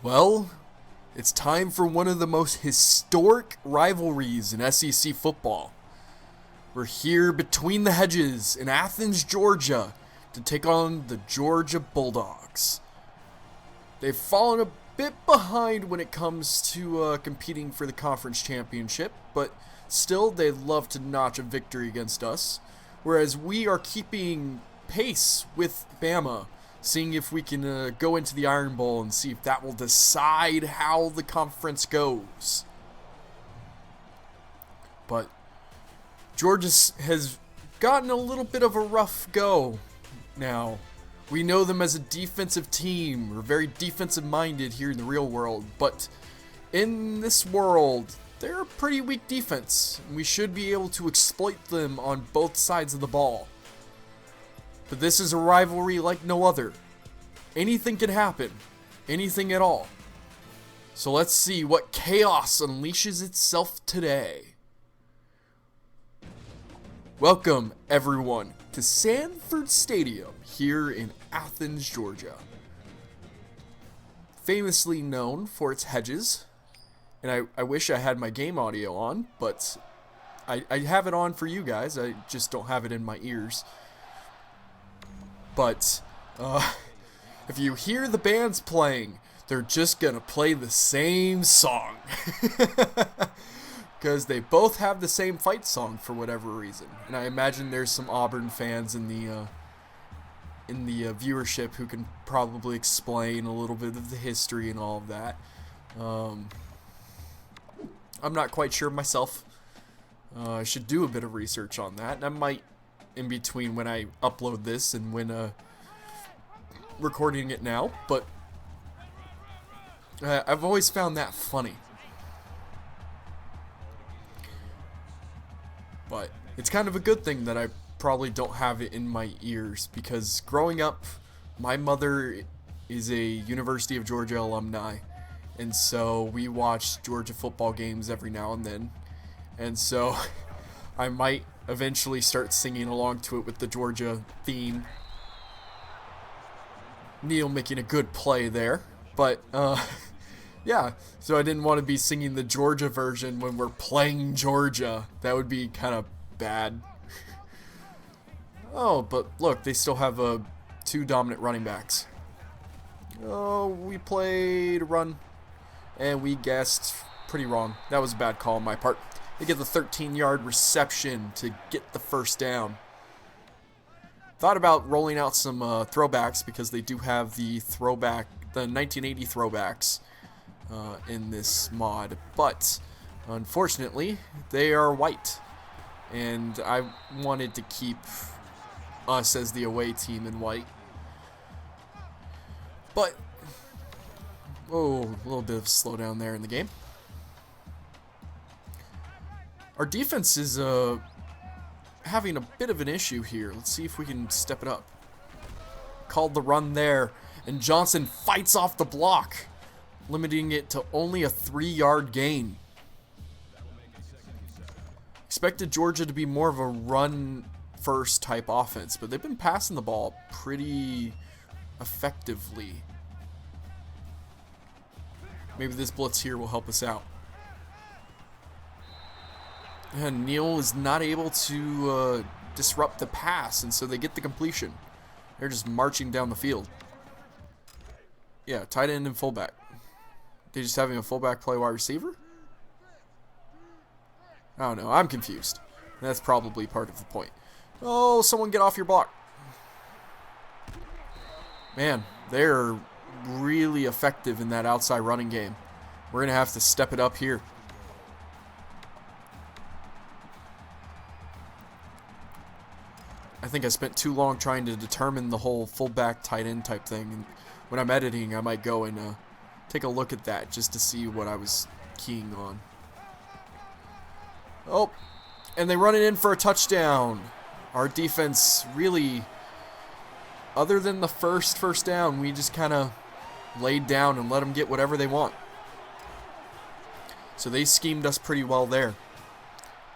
Well, it's time for one of the most historic rivalries in SEC football. We're here between the hedges in Athens, Georgia, to take on the Georgia Bulldogs. They've fallen a bit behind when it comes to competing for the conference championship, but still they'd love to notch a victory against us, whereas we are keeping pace with Bama, seeing if we can go into the Iron Bowl and see if that will decide how the conference goes. But Georgia has gotten a little bit of a rough go now. We know them as a defensive team. We're very defensive minded here in the real world, but in this world, they're a pretty weak defense, and we should be able to exploit them on both sides of the ball. But this is a rivalry like no other. Anything can happen. Anything at all. So let's see what chaos unleashes itself today. Welcome, everyone, to Sanford Stadium here in Athens, Georgia. Famously known for its hedges. And I wish I had my game audio on, but I have it on for you guys. I just don't have it in my ears. But if you hear the bands playing, they're just going to play the same song. Because they both have the same fight song for whatever reason. And I imagine there's some Auburn fans in the viewership who can probably explain a little bit of the history and all of that. I'm not quite sure myself. I should do a bit of research on that. And I might, in between when I upload this and when recording it now. But I've always found that funny. But it's kind of a good thing that I probably don't have it in my ears, because growing up, my mother is a University of Georgia alumni, and so we watch Georgia football games every now and then, and so I might eventually start singing along to it with the Georgia theme. Neil making a good play there, but yeah, so I didn't want to be singing the Georgia version when we're playing Georgia. That would be kind of bad. Oh, but look, they still have two dominant running backs. Oh, we played run, and we guessed pretty wrong. That was a bad call on my part. They get the 13-yard reception to get the first down. Thought about rolling out some throwbacks, because they do have the 1980 throwbacks in this mod, but unfortunately they are white, and I wanted to keep us as the away team in white. But a little bit of slowdown there in the game. Our defense is having a bit of an issue here. Let's see if we can step it up. Called the run there, and Johnson fights off the block, limiting it to only a 3-yard gain. Expected Georgia to be more of a run-first type offense, but they've been passing the ball pretty effectively. Maybe this blitz here will help us out. And Neal is not able to disrupt the pass, and so they get the completion. They're just marching down the field. Yeah, tight end and fullback. They just having a fullback play wide receiver? I don't know. I'm confused. That's probably part of the point. Oh, someone get off your block. Man, they're really effective in that outside running game. We're going to have to step it up here. I think I spent too long trying to determine the whole fullback tight end type thing. And when I'm editing, I might go and take a look at that just to see what I was keying on. Oh, and they run it in for a touchdown. Our defense really, other than the first down, we just kind of laid down and let them get whatever they want. So they schemed us pretty well there.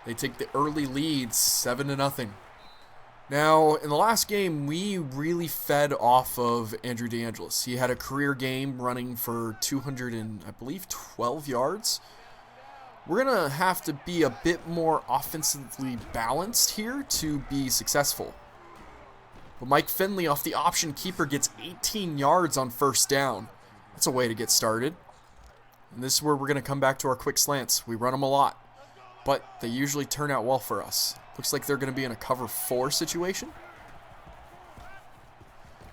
They take the early lead, 7-0. Now, in the last game, we really fed off of Andrew DeAngelis. He had a career game running for 200 and, I believe, 12 yards. We're going to have to be a bit more offensively balanced here to be successful. But Mike Finley off the option keeper gets 18 yards on first down. That's a way to get started. And this is where we're going to come back to our quick slants. We run them a lot, but they usually turn out well for us. Looks like they're going to be in a cover 4 situation.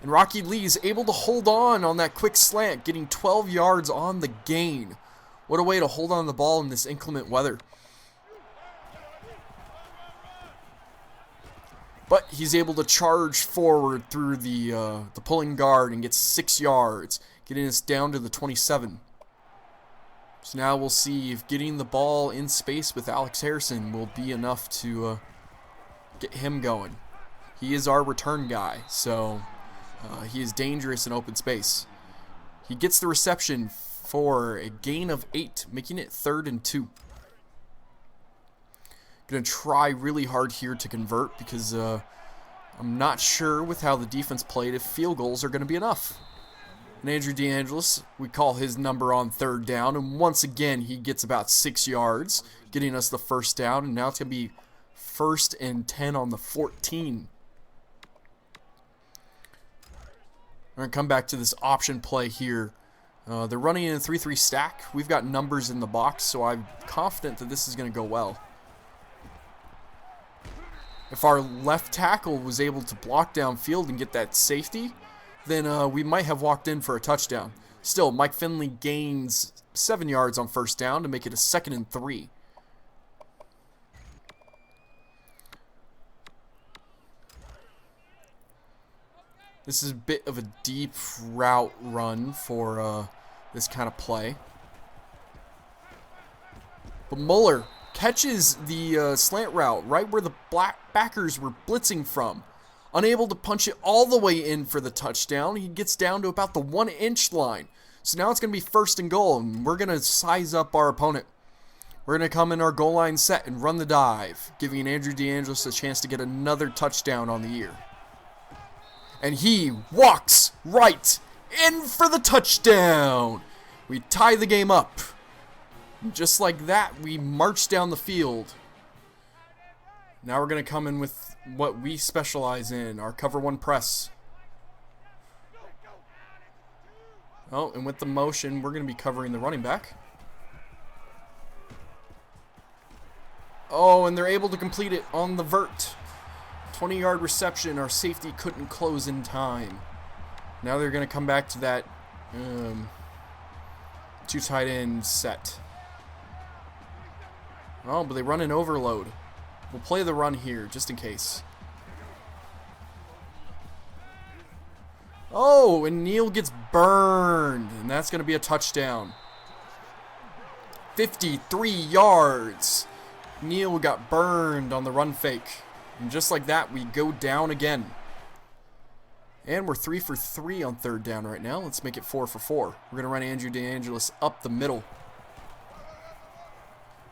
And Rocky Lee is able to hold on that quick slant, getting 12 yards on the gain. What a way to hold on the ball in this inclement weather. But he's able to charge forward through the pulling guard and gets 6 yards, getting us down to the 27. So now we'll see if getting the ball in space with Alex Harrison will be enough to get him going. He is our return guy, so he is dangerous in open space. He gets the reception for a gain of 8, making it 3rd and 2. Gonna try really hard here to convert because I'm not sure with how the defense played if field goals are gonna be enough. And Andrew DeAngelis, we call his number on 3rd down, and once again he gets about 6 yards, getting us the first down, and now it's gonna be 1st and 10 on the 14. We're gonna come back to this option play here. They're running in a 3-3 stack. We've got numbers in the box, so I'm confident that this is going to go well. If our left tackle was able to block downfield and get that safety, then we might have walked in for a touchdown. Still, Mike Finley gains 7 yards on first down to make it a 2nd and 3. This is a bit of a deep route run for this kind of play. But Muller catches the slant route right where the black backers were blitzing from. Unable to punch it all the way in for the touchdown. He gets down to about the 1-inch line. So now it's going to be 1st and goal, and we're going to size up our opponent. We're going to come in our goal line set and run the dive, giving Andrew DeAngelis a chance to get another touchdown on the year. And he walks right in for the touchdown. We tie the game up. And just like that, we march down the field. Now we're going to come in with what we specialize in, our cover 1 press. Oh, and with the motion, we're going to be covering the running back. Oh, and they're able to complete it on the vert. 20-yard reception. Our safety couldn't close in time. Now they're going to come back to that 2 tight end set. Oh, but they run an overload. We'll play the run here just in case. Oh, and Neal gets burned, and that's going to be a touchdown. 53 yards. Neal got burned on the run fake. And just like that, we go down again. And we're 3 for 3 on 3rd down right now. Let's make it 4 for 4. We're going to run Andrew DeAngelis up the middle.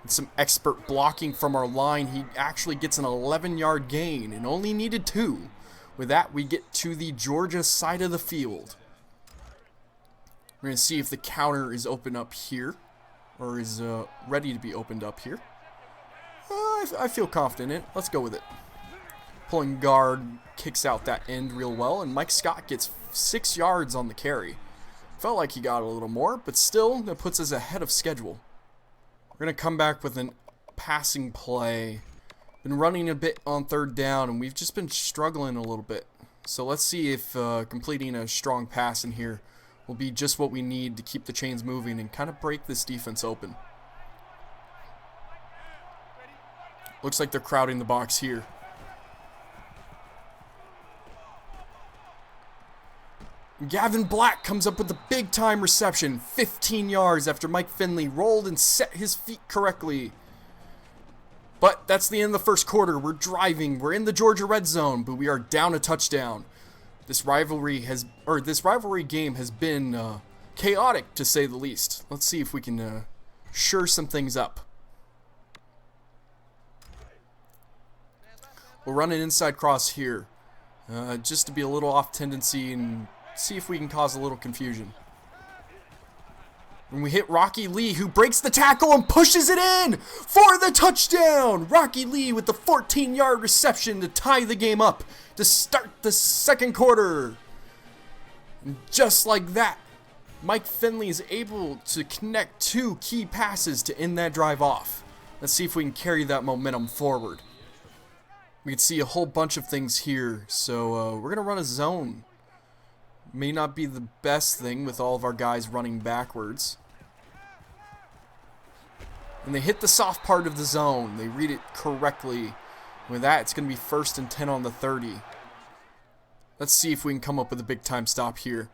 And some expert blocking from our line. He actually gets an 11-yard gain and only needed 2. With that, we get to the Georgia side of the field. We're going to see if the counter is open up here, or is ready to be opened up here. I feel confident in it. Let's go with it. Pulling guard kicks out that end real well, and Mike Scott gets 6 yards on the carry. Felt like he got a little more, but still, that puts us ahead of schedule. We're going to come back with a passing play. Been running a bit on 3rd down, and we've just been struggling a little bit. So let's see if completing a strong pass in here will be just what we need to keep the chains moving and kind of break this defense open. Looks like they're crowding the box here. Gavin Black comes up with a big-time reception, 15 yards after Mike Finley rolled and set his feet correctly. But that's the end of the first quarter. We're driving. We're in the Georgia red zone, but we are down a touchdown. This rivalry game has been chaotic, to say the least. Let's see if we can shore some things up. We'll run an inside cross here, just to be a little off tendency and see if we can cause a little confusion. And we hit Rocky Lee, who breaks the tackle and pushes it in for the touchdown. Rocky Lee with the 14-yard reception to tie the game up to start the second quarter. And just like that, Mike Finley is able to connect 2 key passes to end that drive off. Let's see if we can carry that momentum forward. We can see a whole bunch of things here, so we're going to run a zone. May not be the best thing with all of our guys running backwards. And they hit the soft part of the zone. They read it correctly. With that, it's going to be 1st and 10 on the 30. Let's see if we can come up with a big time stop here.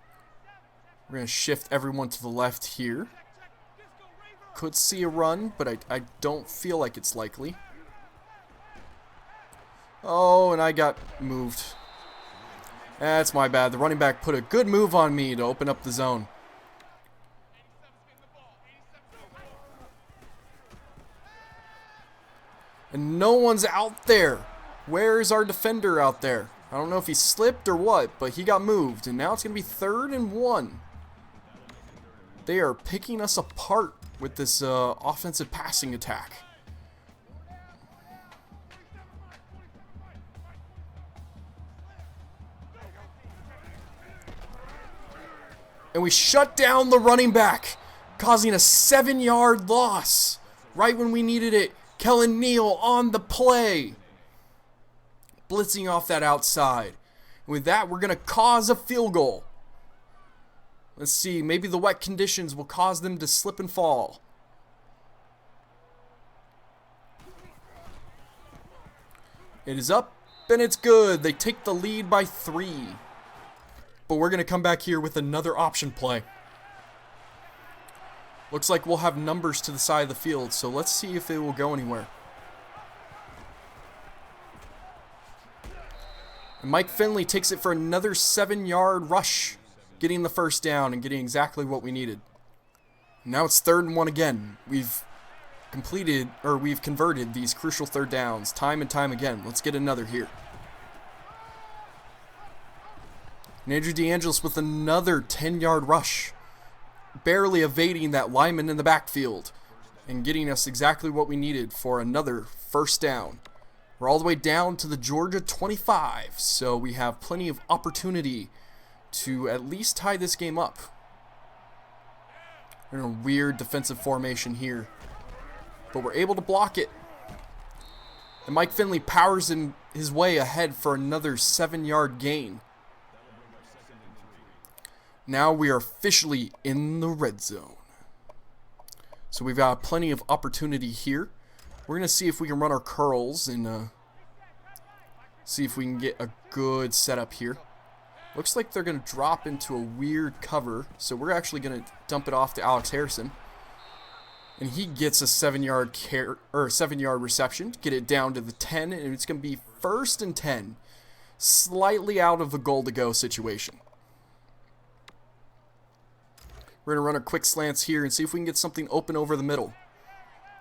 We're going to shift everyone to the left here. Could see a run, but I don't feel like it's likely. Oh, and I got moved. That's my bad. The running back put a good move on me to open up the zone. And no one's out there. Where's our defender out there? I don't know if he slipped or what, but he got moved. And now it's going to be 3rd and 1. They are picking us apart with this offensive passing attack. And we shut down the running back, causing a 7-yard loss right when we needed it. Kellen Neal on the play, blitzing off that outside. And with that, we're going to cause a field goal. Let's see, maybe the wet conditions will cause them to slip and fall. It is up, and it's good. They take the lead by 3. But we're going to come back here with another option play. Looks like we'll have numbers to the side of the field, so let's see if it will go anywhere. And Mike Finley takes it for another 7-yard rush, getting the first down and getting exactly what we needed. Now it's 3rd and 1 again. We've converted these crucial 3rd downs time and time again. Let's get another here. And Andrew DeAngelis with another 10-yard rush, barely evading that lineman in the backfield and getting us exactly what we needed for another first down. We're all the way down to the Georgia 25, so we have plenty of opportunity to at least tie this game up. We're in a weird defensive formation here, but we're able to block it. And Mike Finley powers his way ahead for another 7-yard gain. Now we are officially in the red zone. So we've got plenty of opportunity here. We're going to see if we can run our curls and see if we can get a good setup here. Looks like they're going to drop into a weird cover. So we're actually going to dump it off to Alex Harrison. And he gets a 7-yard reception to get it down to the 10. And it's going to be 1st and 10. Slightly out of the goal-to-go situation. We're going to run our quick slants here and see if we can get something open over the middle.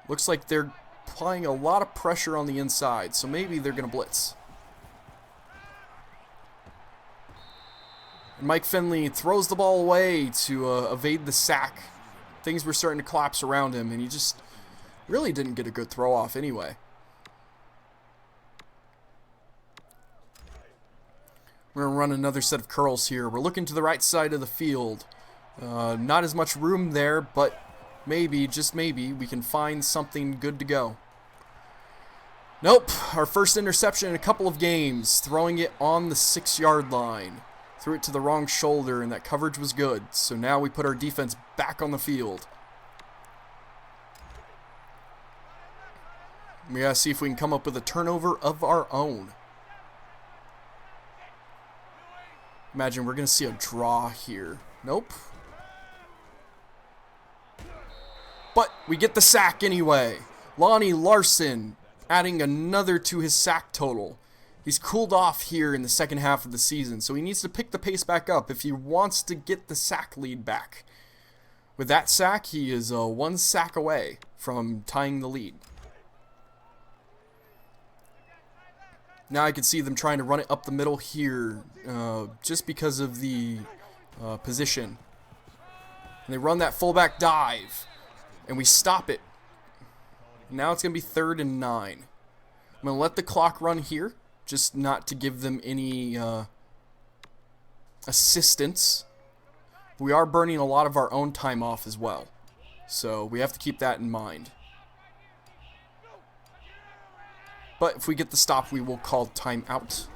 Looks like they're applying a lot of pressure on the inside, so maybe they're going to blitz. And Mike Finley throws the ball away to evade the sack. Things were starting to collapse around him, and he just really didn't get a good throw off anyway. We're going to run another set of curls here. We're looking to the right side of the field. Not as much room there, but maybe, just maybe, we can find something good to go. Nope, our first interception in a couple of games, throwing it on the 6-yard line. Threw it to the wrong shoulder, and that coverage was good. So now we put our defense back on the field. We gotta see if we can come up with a turnover of our own. Imagine we're gonna see a draw here. Nope. But we get the sack anyway. Lonnie Larson adding another to his sack total. He's cooled off here in the second half of the season, so he needs to pick the pace back up if he wants to get the sack lead back. With that sack, he is 1 sack away from tying the lead. Now I can see them trying to run it up the middle here, just because of the position. And they run that fullback dive, and we stop it. Now it's going to be 3rd and 9. I'm going to let the clock run here, just not to give them any assistance. We are burning a lot of our own time off as well, so we have to keep that in mind. But if we get the stop, we will call timeout.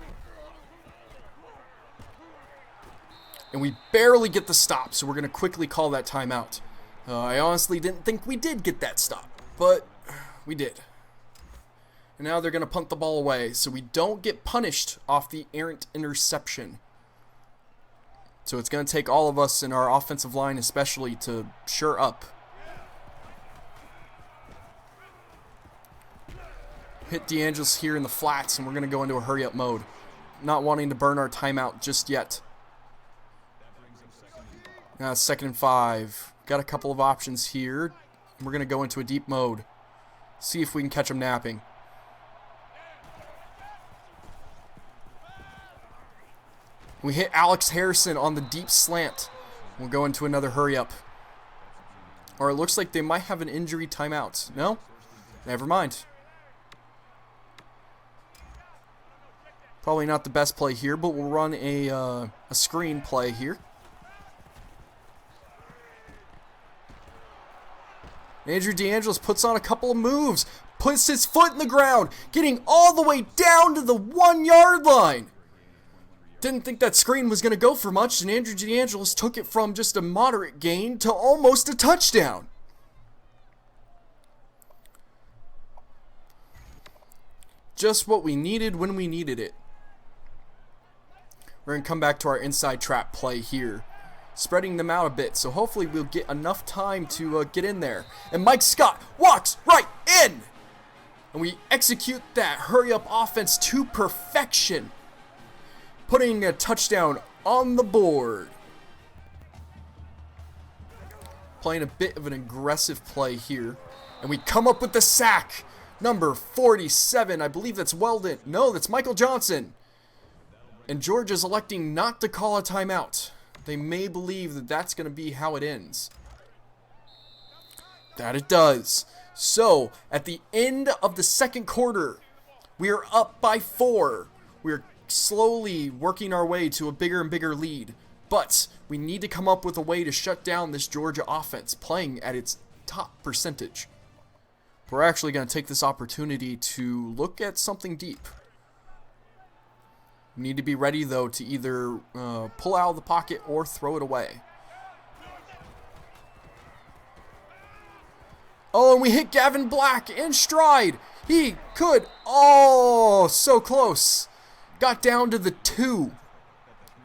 And we barely get the stop, so we're going to quickly call that timeout. I honestly didn't think we did get that stop, but we did. And now they're going to punt the ball away, so we don't get punished off the errant interception. So it's going to take all of us in our offensive line especially to shore up. Hit DeAngelis here in the flats, and we're going to go into a hurry-up mode. Not wanting to burn our timeout just yet. Now 2nd and 5. Got a couple of options here. We're going to go into a deep mode. See if we can catch them napping. We hit Alex Harrison on the deep slant. We'll go into another hurry-up. Or it looks like they might have an injury timeout. No? Never mind. Probably not the best play here, but we'll run a screen play here. Andrew DeAngelis puts on a couple of moves. Puts his foot in the ground. Getting all the way down to the 1-yard line. Didn't think that screen was going to go for much, and Andrew DeAngelis took it from just a moderate gain to almost a touchdown. Just what we needed when we needed it. We're going to come back to our inside trap play here. Spreading them out a bit, so hopefully we'll get enough time to get in there. And Mike Scott walks right in! And we execute that hurry-up offense to perfection. Putting a touchdown on the board. Playing a bit of an aggressive play here. And we come up with the sack. Number 47, I believe that's Weldon. No, that's Michael Johnson. And Georgia's electing not to call a timeout. They may believe that that's going to be how it ends. That it does. So, at the end of the 2nd quarter, we are up by 4. We're slowly working our way to a bigger and bigger lead. But we need to come up with a way to shut down this Georgia offense playing at its top percentage. We're actually going to take this opportunity to look at something deep. We need to be ready, though, to either pull out of the pocket or throw it away. Oh, and we hit Gavin Black in stride. He could. Oh, so close. Got down to the 2.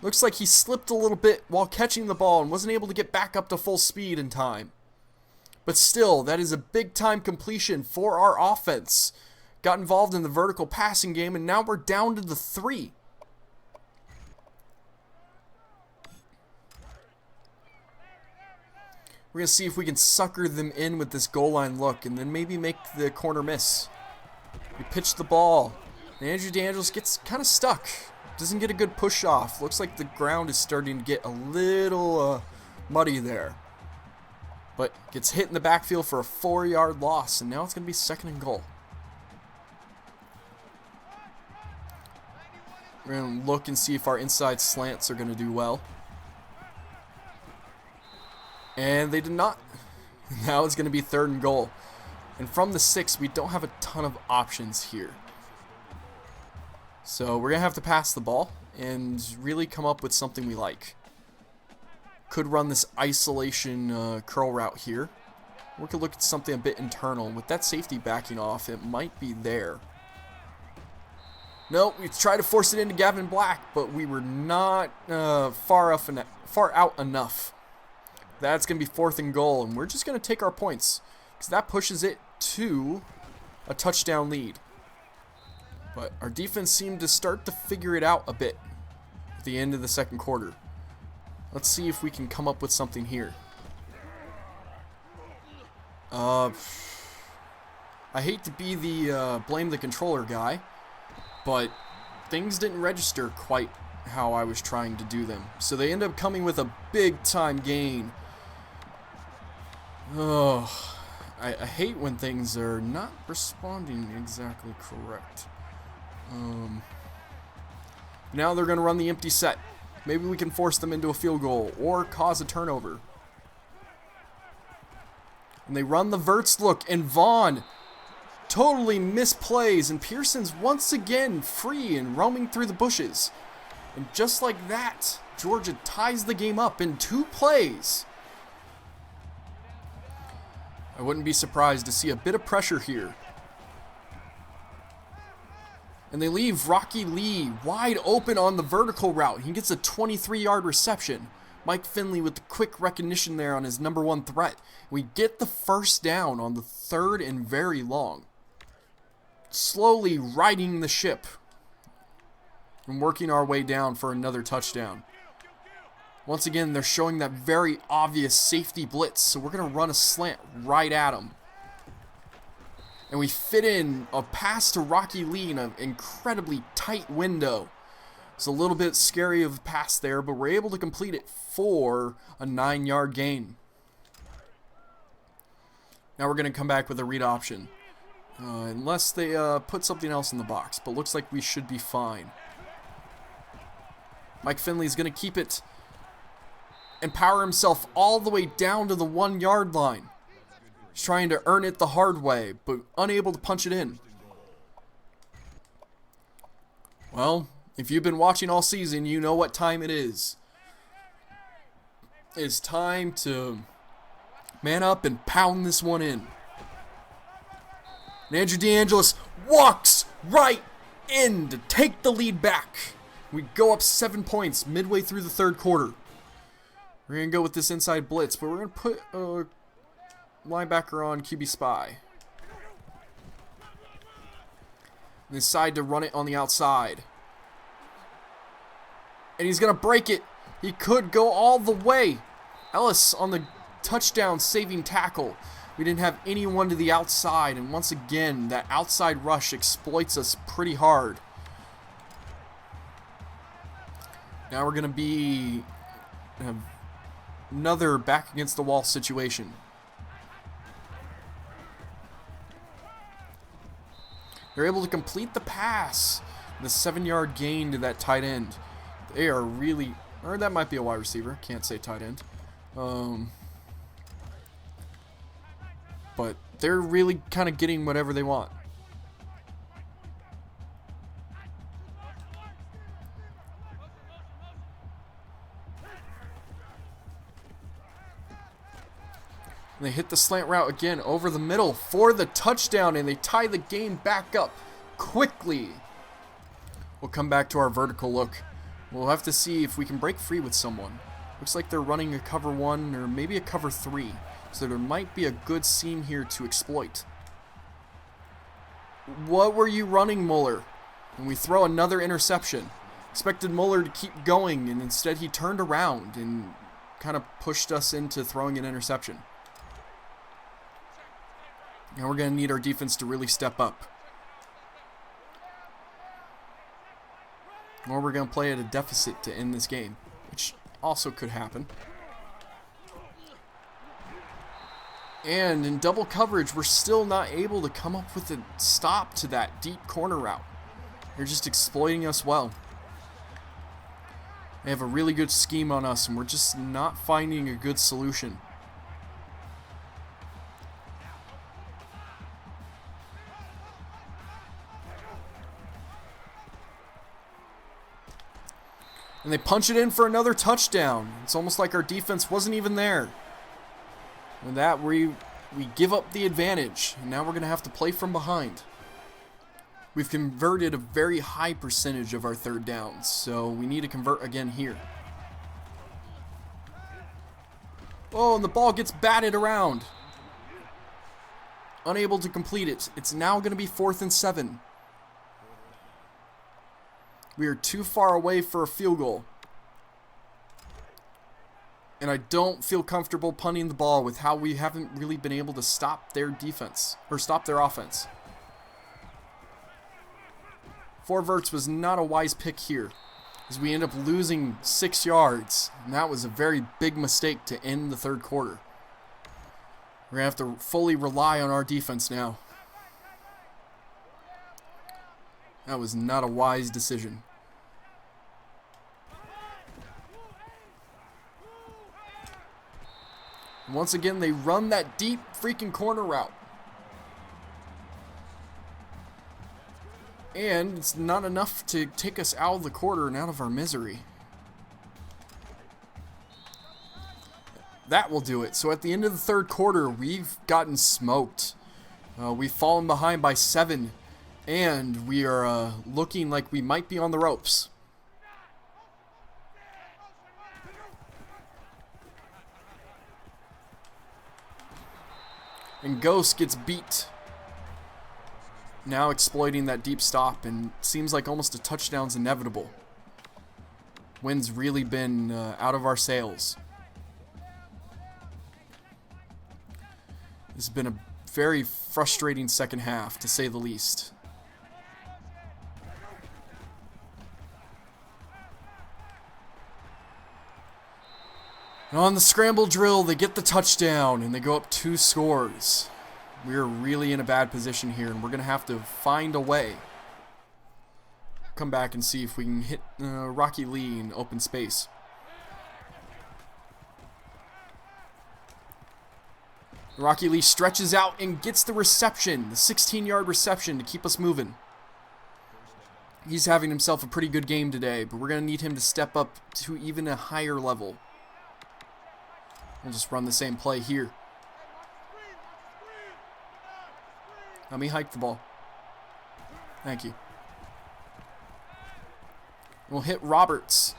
Looks like he slipped a little bit while catching the ball and wasn't able to get back up to full speed in time. But still, that is a big-time completion for our offense. Got involved in the vertical passing game, and now we're down to the 3. We're going to see if we can sucker them in with this goal line look and then maybe make the corner miss. We pitch the ball. And Andrew DeAngelis gets kind of stuck. Doesn't get a good push off. Looks like the ground is starting to get a little muddy there. But gets hit in the backfield for a 4-yard loss. And now it's going to be 2nd and goal. We're going to look and see if our inside slants are going to do well. And they did not. Now it's going to be 3rd and goal. And from the 6, we don't have a ton of options here. So we're going to have to pass the ball and really come up with something we like. Could run this isolation curl route here. We could look at something a bit internal. With that safety backing off, it might be there. No, we tried to force it into Gavin Black, but we were not far out enough. That's going to be 4th and goal, and we're just going to take our points because that pushes it to a touchdown lead. But our defense seemed to start to figure it out a bit at the end of the 2nd quarter. Let's see if we can come up with something here. I hate to be the blame the controller guy, but things didn't register quite how I was trying to do them. So they end up coming with a big time gain. Oh, I hate when things are not responding exactly correct. Now they're going to run the empty set. Maybe we can force them into a field goal or cause a turnover. And they run the verts look, and Vaughn totally misplays, and Pearson's once again free and roaming through the bushes. And just like that, Georgia ties the game up in 2 plays. I wouldn't be surprised to see a bit of pressure here. And they leave Rocky Lee wide open on the vertical route. He gets a 23-yard reception. Mike Finley with the quick recognition there on his #1 threat. We get the first down on the 3rd and very long. Slowly righting the ship and working our way down for another touchdown. Once again, they're showing that very obvious safety blitz, so we're going to run a slant right at them. And we fit in a pass to Rocky Lee in an incredibly tight window. It's a little bit scary of a pass there, but we're able to complete it for a 9-yard gain. Now we're going to come back with a read option. Unless they put something else in the box, but looks like we should be fine. Mike Finley's going to keep it and power himself all the way down to the 1-yard line. He's trying to earn it the hard way, but unable to punch it in. Well, if you've been watching all season, you know what time it is. It's time to man up and pound this one in. And Andrew DeAngelis walks right in to take the lead back. We go up 7 points midway through the 3rd quarter. We're going to go with this inside blitz, but we're going to put a linebacker on QB spy. And decide to run it on the outside. And he's going to break it. He could go all the way. Ellis on the touchdown saving tackle. We didn't have anyone to the outside, and once again, that outside rush exploits us pretty hard. Now we're going to be another back against the wall situation. They're able to complete the pass. The 7-yard gain to that tight end. They are really, or that might be a wide receiver. Can't say tight end. But they're really kind of getting whatever they want. And they hit the slant route again over the middle for the touchdown, and they tie the game back up quickly. We'll come back to our vertical look. We'll have to see if we can break free with someone. Looks like they're running a cover 1 or maybe a cover 3. So there might be a good seam here to exploit. What were you running, Muller? And we throw another interception. Expected Muller to keep going, and instead he turned around and kind of pushed us into throwing an interception. Now we're going to need our defense to really step up. Or we're going to play at a deficit to end this game, which also could happen. And in double coverage, we're still not able to come up with a stop to that deep corner route. They're just exploiting us well. They have a really good scheme on us, and we're just not finding a good solution. And they punch it in for another touchdown. It's almost like our defense wasn't even there. And that we give up the advantage, and now we're going to have to play from behind. We've converted a very high percentage of our 3rd downs, so we need to convert again here. Oh, and the ball gets batted around. Unable to complete it. It's now going to be 4th and 7. We are too far away for a field goal. And I don't feel comfortable punting the ball with how we haven't really been able to stop their defense, or stop their offense. 4 verts was not a wise pick here, as we end up losing 6 yards. And that was a very big mistake to end the third quarter. We're going to have to fully rely on our defense now. That was not a wise decision. Once again, they run that deep freaking corner route. And it's not enough to take us out of the quarter and out of our misery. That will do it. So at the end of the third quarter, we've gotten smoked. We've fallen behind by 7. And we are looking like we might be on the ropes. And Ghost gets beat. Now exploiting that deep stop, and seems like almost a touchdown's inevitable. Wind's really been out of our sails. This has been a very frustrating second half, to say the least. And on the scramble drill, they get the touchdown, and they go up 2 scores. We're really in a bad position here, and we're going to have to find a way. Come back and see if we can hit Rocky Lee in open space. Rocky Lee stretches out and gets the reception, the 16-yard reception to keep us moving. He's having himself a pretty good game today, but we're going to need him to step up to even a higher level. We'll just run the same play here. Let me hike the ball. Thank you. We'll hit Roberts,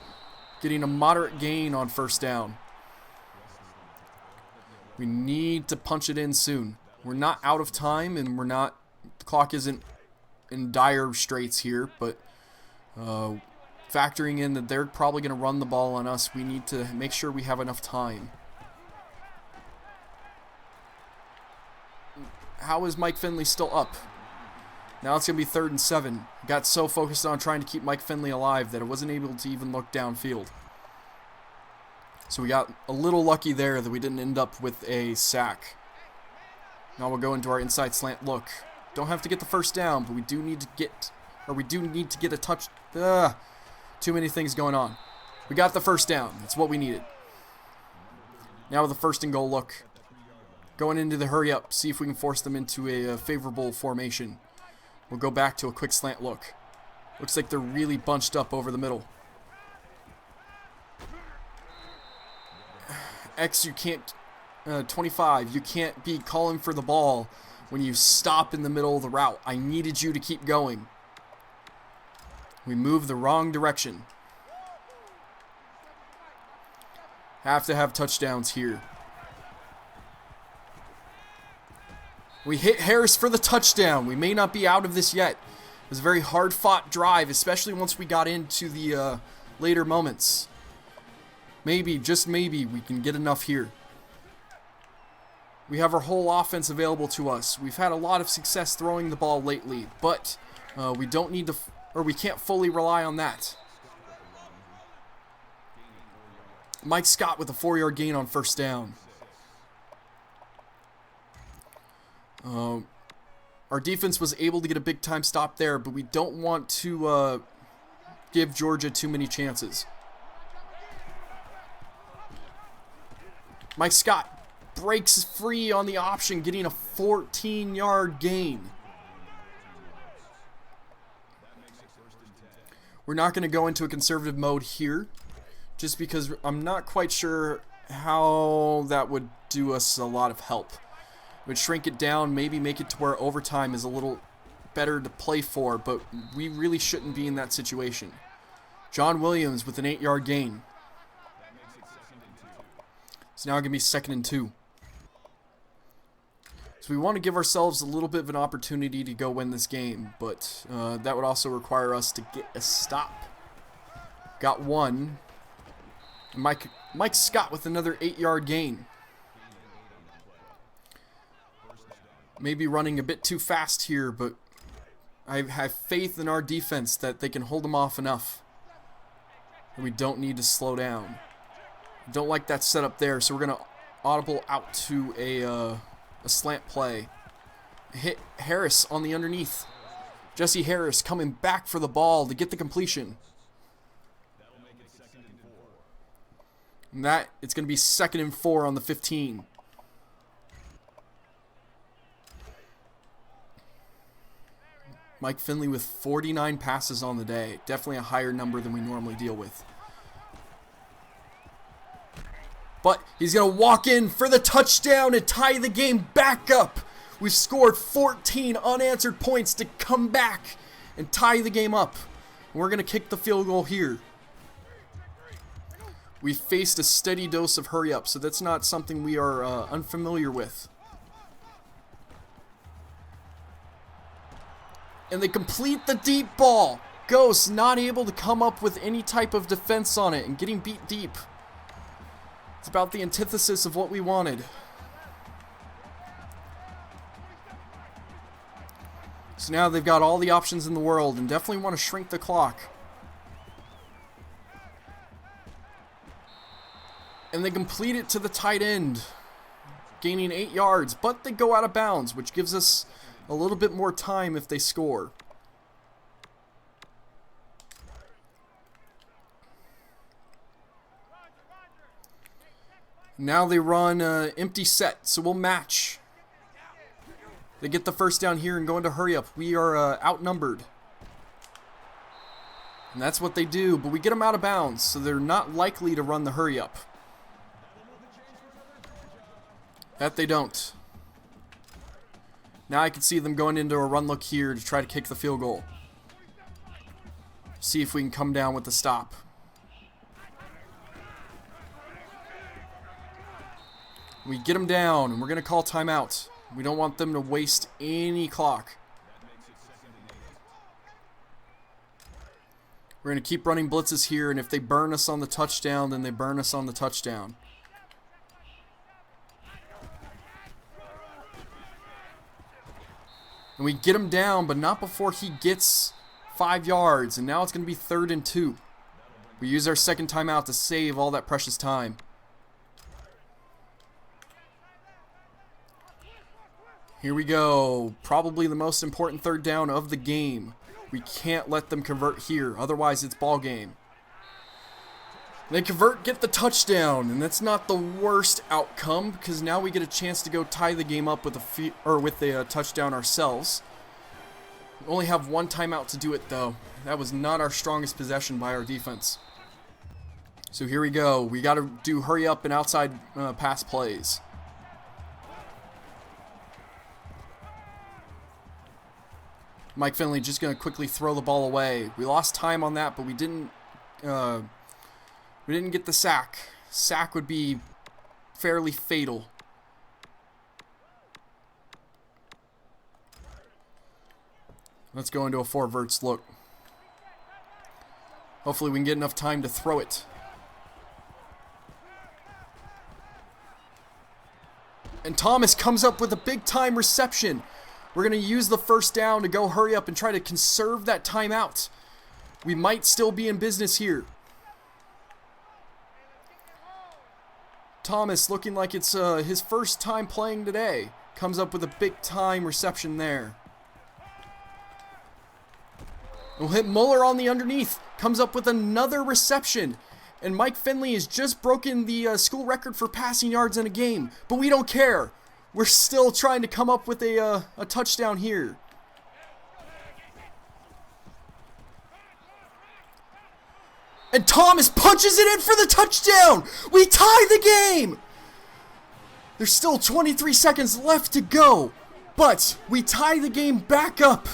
getting a moderate gain on first down. We need to punch it in soon. We're not out of time, and the clock isn't in dire straits here, but factoring in that they're probably going to run the ball on us, we need to make sure we have enough time. How is Mike Finley still up? Now it's going to be 3rd and 7. Got so focused on trying to keep Mike Finley alive that I wasn't able to even look downfield. So we got a little lucky there that we didn't end up with a sack. Now we'll go into our inside slant look. Don't have to get the first down, but we do need to get a touch. Too many things going on. We got the first down. That's what we needed. Now with the 1st and goal look. Going into the hurry up, see if we can force them into a favorable formation. We'll go back to a quick slant look. Looks like they're really bunched up over the middle. X, you can't, 25, you can't be calling for the ball when you stop in the middle of the route. I needed you to keep going. We moved the wrong direction. Have to have touchdowns here. We hit Harris for the touchdown. We may not be out of this yet. It was a very hard-fought drive, especially once we got into the later moments. Maybe, just maybe, we can get enough here. We have our whole offense available to us. We've had a lot of success throwing the ball lately, but we don't need to, or we can't fully rely on that. Mike Scott with a 4-yard gain on first down. Our defense was able to get a big-time stop there, but we don't want to give Georgia too many chances. Mike Scott breaks free on the option, getting a 14-yard gain. We're not going to go into a conservative mode here, just because I'm not quite sure how that would do us a lot of help. Would shrink it down, maybe make it to where overtime is a little better to play for, but we really shouldn't be in that situation. John Williams with an 8-yard gain. It's now going to be 2nd and 2. So we want to give ourselves a little bit of an opportunity to go win this game, but that would also require us to get a stop. Got one. Mike Scott with another 8-yard gain. Maybe running a bit too fast here, but I have faith in our defense that they can hold them off enough. And we don't need to slow down. Don't like that setup there, so we're going to audible out to a slant play. Hit Harris on the underneath. Jesse Harris coming back for the ball to get the completion. And that, it's going to be 2nd and 4 on the 15. Mike Finley with 49 passes on the day. Definitely a higher number than we normally deal with. But he's going to walk in for the touchdown and tie the game back up. We've scored 14 unanswered points to come back and tie the game up. And we're going to kick the field goal here. We faced a steady dose of hurry up, so that's not something we are unfamiliar with. And they complete the deep ball. Ghost not able to come up with any type of defense on it and getting beat deep. It's about the antithesis of what we wanted. So now they've got all the options in the world and definitely want to shrink the clock. And they complete it to the tight end, gaining 8 yards, but they go out of bounds, which gives us a little bit more time if they score. Now they run empty set, so we'll match. They get the first down here and go into hurry up. We are outnumbered. And that's what they do, but we get them out of bounds, so they're not likely to run the hurry up. That they don't. Now I can see them going into a run look here to try to kick the field goal. See if we can come down with the stop. We get them down, and we're going to call timeout. We don't want them to waste any clock. We're going to keep running blitzes here, and if they burn us on the touchdown, then they burn us on the touchdown. And we get him down, but not before he gets 5 yards. And now it's going to be 3rd and 2. We use our second timeout to save all that precious time. Here we go. Probably the most important 3rd down of the game. We can't let them convert here. Otherwise, it's ball game. They convert, get the touchdown, and that's not the worst outcome because now we get a chance to go tie the game up with a touchdown ourselves. We only have 1 timeout to do it though. That was not our strongest possession by our defense. So here we go. We got to do hurry up and outside pass plays. Mike Finley just going to quickly throw the ball away. We lost time on that, but we didn't get the sack. Sack would be fairly fatal. Let's go into a 4 verts look. Hopefully we can get enough time to throw it. And Thomas comes up with a big time reception. We're going to use the first down to go hurry up and try to conserve that timeout. We might still be in business here. Thomas looking like it's his first time playing today. Comes up with a big time reception there. We'll hit Muller on the underneath. Comes up with another reception. And Mike Finley has just broken the school record for passing yards in a game. But we don't care. We're still trying to come up with a touchdown here. And Thomas punches it in for the touchdown. We tie the game. There's still 23 seconds left to go. But we tie the game back up.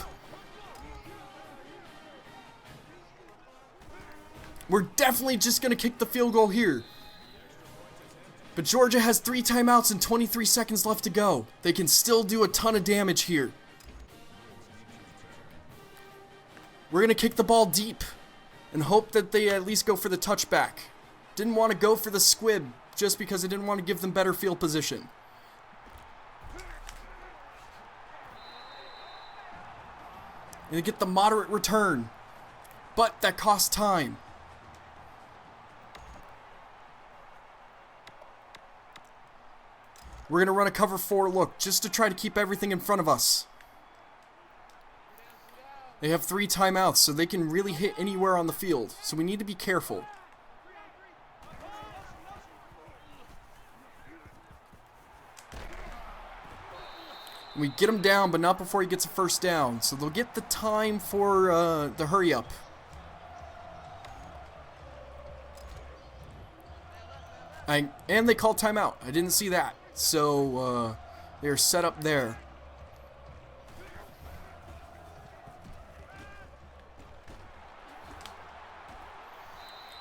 We're definitely just going to kick the field goal here. But Georgia has 3 timeouts and 23 seconds left to go. They can still do a ton of damage here. We're going to kick the ball deep and hope that they at least go for the touchback. Didn't want to go for the squib just because I didn't want to give them better field position. And they get the moderate return. But that costs time. We're going to run a cover 4 look just to try to keep everything in front of us. They have 3 timeouts, so they can really hit anywhere on the field. So we need to be careful. We get him down, but not before he gets a first down. So they'll get the time for the hurry up. And they called timeout. I didn't see that. So they're set up there.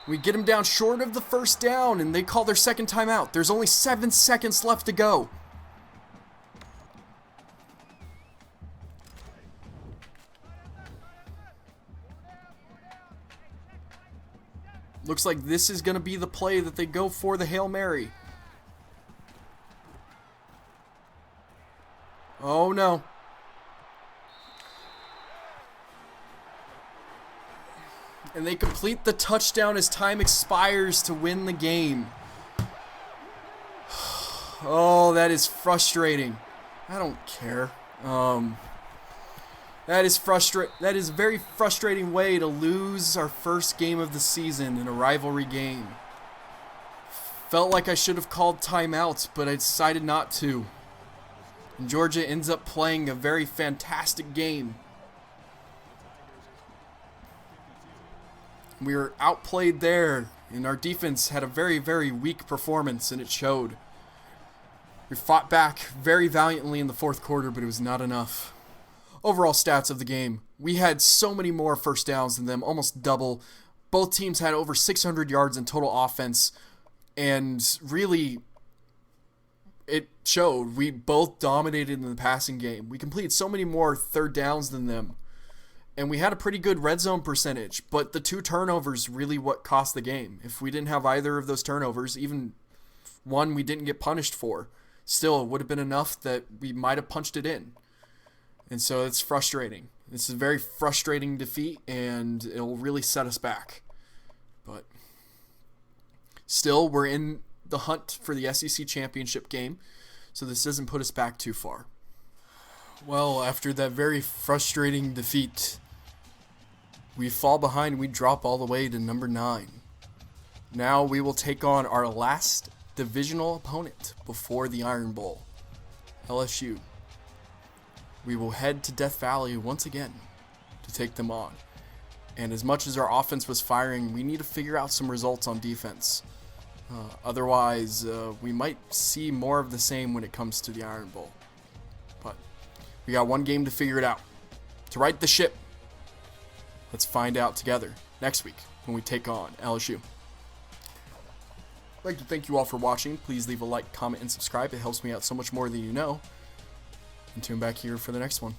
We get him down short of the first down, and they call their second timeout. There's only 7 seconds left to go. Looks like this is going to be the play that they go for the Hail Mary. Oh no. And they complete the touchdown as time expires to win the game. Oh, that is frustrating. I don't care. That is a very frustrating way to lose our first game of the season in a rivalry game. Felt like I should have called timeouts, but I decided not to. And Georgia ends up playing a very fantastic game. We were outplayed there, and our defense had a very, very weak performance, and it showed. We fought back very valiantly in the fourth quarter, but it was not enough. Overall stats of the game. We had so many more first downs than them, almost double. Both teams had over 600 yards in total offense, and really, it showed. We both dominated in the passing game. We completed so many more third downs than them. And we had a pretty good red zone percentage, but the 2 turnovers really what cost the game. If we didn't have either of those turnovers, even one we didn't get punished for, still it would have been enough that we might have punched it in. And so it's frustrating. This is a very frustrating defeat, and it'll really set us back. But still, we're in the hunt for the SEC championship game, so this doesn't put us back too far. Well, after that very frustrating defeat, we fall behind. We drop all the way to number 9. Now we will take on our last divisional opponent before the Iron Bowl, LSU. We will head to Death Valley once again to take them on. And as much as our offense was firing, we need to figure out some results on defense. Otherwise, we might see more of the same when it comes to the Iron Bowl. But we got one game to figure it out. To right the ship, let's find out together next week when we take on LSU. I'd like to thank you all for watching. Please leave a like, comment, and subscribe. It helps me out so much more than you know. And tune back here for the next one.